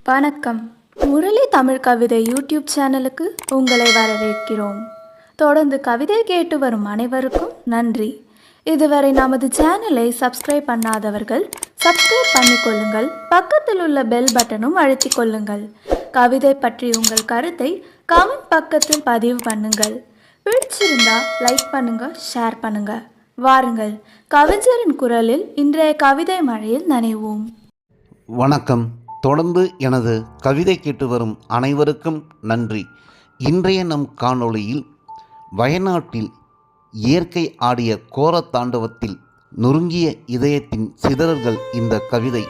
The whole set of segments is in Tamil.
வணக்கம். முரளி தமிழ் கவிதை யூடியூப் சேனலுக்கு உங்களை வரவேற்கிறோம். தொடர்ந்து கவிதை கேட்டு வரும் அனைவருக்கும் நன்றி. இதுவரை நமது சேனலை சப்ஸ்கிரைப் பண்ணாதவர்கள் சப்ஸ்கிரைப் பண்ணிக்கொள்ளுங்கள். பக்கத்தில் உள்ள பெல் பட்டனும் அழுத்திக் கொள்ளுங்கள். கவிதை பற்றி உங்கள் கருத்தை கமெண்ட் பக்கத்தில் பதிவு பண்ணுங்கள். பிடிச்சிருந்தா லைக் பண்ணுங்க, ஷேர் பண்ணுங்க. வாருங்கள், கவிஞரின் குரலில் இன்றைய கவிதை மழையில் நனைவோம். வணக்கம். தொடர்ந்து எனது கவிதை கேட்டு வரும் அனைவருக்கும் நன்றி. இன்றைய நம் காணொளியில் வயநாட்டில் இயற்கை ஆடிய கோர தாண்டவத்தில் நொறுங்கிய இதயத்தின் சிதறல்கள் இந்த கவிதை.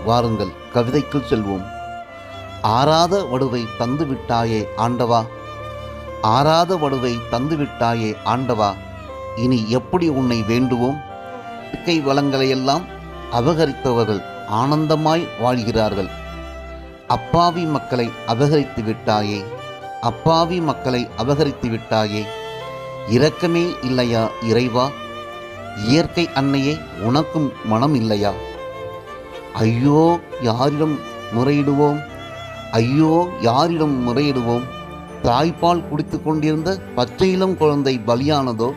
வாருங்கள், கவிதைக்குள் செல்வோம். ஆறாத வடுவை தந்துவிட்டாயே ஆண்டவா, ஆறாத வடுவை தந்துவிட்டாயே ஆண்டவா, இனி எப்படி உன்னை வேண்டுவோம்? இயற்கை வளங்களையெல்லாம் அபகரித்தவர்கள் ஆனந்தமாய் வாழ்கிறார்கள். அப்பாவி மக்களை அபகரித்து விட்டாயே, அப்பாவி மக்களை அபகரித்து விட்டாயே, இரக்கமே இல்லையா இறைவா? இயற்கை அன்னையே, உனக்கும் மனம் இல்லையா? ஐயோ யாரிடம் முறையிடுவோம், ஐயோ யாரிடம் முறையிடுவோம்? தாய்ப்பால் குடித்து கொண்டிருந்த பச்சை இளம் குழந்தை பலியானதோ,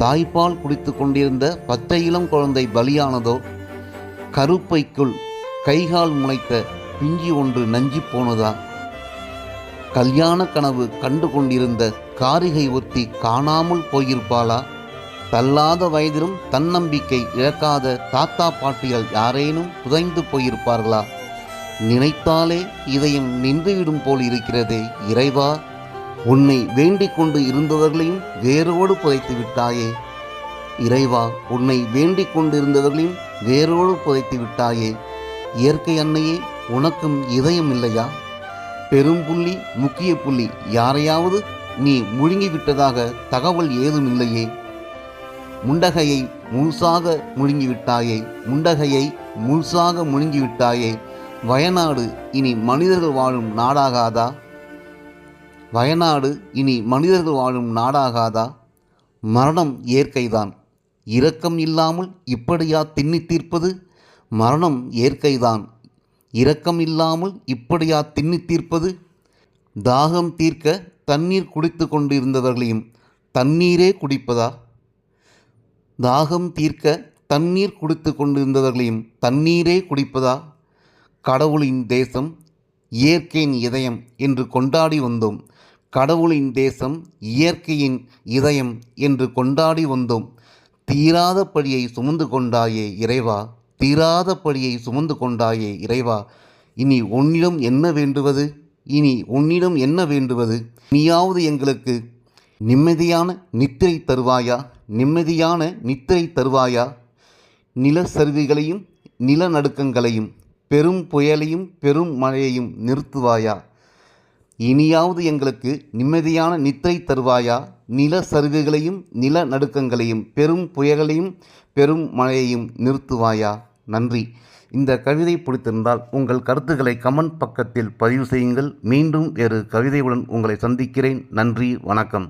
தாய்ப்பால் குடித்து கொண்டிருந்த பச்சை இளம் குழந்தை பலியானதோ? கருப்பைக்குள் கைகால் முளைத்த பிஞ்சி ஒன்று நஞ்சி போனதா? கல்யாண கனவு கண்டு கொண்டிருந்த காரிகை ஒருத்தி காணாமல் போயிருப்பாளா? தள்ளாத வயதிலும் தன்னம்பிக்கை இழக்காத தாத்தா பாட்டிகள் யாரேனும் புதைந்து போயிருப்பார்களா? நினைத்தாலே இதயம் நின்றுவிடும் போல் இருக்கிறதே இறைவா, உன்னை வேண்டிக் கொண்டு இருந்தவர்களையும் வேரோடு புதைத்து விட்டாயே. இறைவா, உன்னை வேண்டிக் கொண்டிருந்தவர்களையும் வேரோடு புதைத்து விட்டாயே. இயற்கை அன்னையே, உனக்கும் இதயம் இல்லையா? பெரும்புள்ளி முக்கிய புள்ளி யாரையாவது நீ முழுங்கிவிட்டதாக தகவல் ஏதும் இல்லையே. முண்டகையை முழுசாக முழுங்கிவிட்டாயே, முண்டகையை முழுசாக முழுங்கிவிட்டாயே. வயநாடு இனி மனிதர்கள் வாழும் நாடாகாதா? வயநாடு இனி மனிதர்கள் வாழும் நாடாகாதா? மரணம் இயற்கைதான், இரக்கம் இல்லாமல் இப்படியா திண்ணி தீர்ப்பது? மரணம் இயற்கைதான், இரக்கம் இல்லாமல் இப்படியா திண்ணி தீர்ப்பது? தாகம் தீர்க்க தண்ணீர் குடித்து கொண்டிருந்தவர்களையும் தண்ணீரே குடிப்பதா? தாகம் தீர்க்க தண்ணீர் குடித்து கொண்டிருந்தவர்களையும் தண்ணீரே குடிப்பதா? கடவுளின் தேசம், இயற்கையின் இதயம் என்று கொண்டாடி வந்தோம். கடவுளின் தேசம், இயற்கையின் இதயம் என்று கொண்டாடி வந்தோம். தீராத பழியை சுமந்து கொண்டாயே இறைவா, தீராத பழியை சுமந்து கொண்டாயே இறைவா. இனி உன்னிடம் என்ன வேண்டுவது? இனி உன்னிடம் என்ன வேண்டுவது? நீயாவது எங்களுக்கு நிம்மதியான நித்திரை தருவாயா? நிம்மதியான நித்திரை தருவாயா? நிலச்சரிவுகளையும் நிலநடுக்கங்களையும் பெரும் புயலையும் பெரும் மழையையும் நிறுத்துவாயா? இனியாவது எங்களுக்கு நிம்மதியான நித்திரை தருவாயா? நில சரிவுகளையும் நிலநடுக்கங்களையும் பெரும் புயல்களையும் பெரும் மழையையும் நிறுத்துவாயா? நன்றி. இந்த கவிதை பிடித்திருந்தால் உங்கள் கருத்துக்களை கமெண்ட் பக்கத்தில் பதிவு செய்யுங்கள். மீண்டும் வேறு கவிதையுடன் உங்களை சந்திக்கிறேன். நன்றி, வணக்கம்.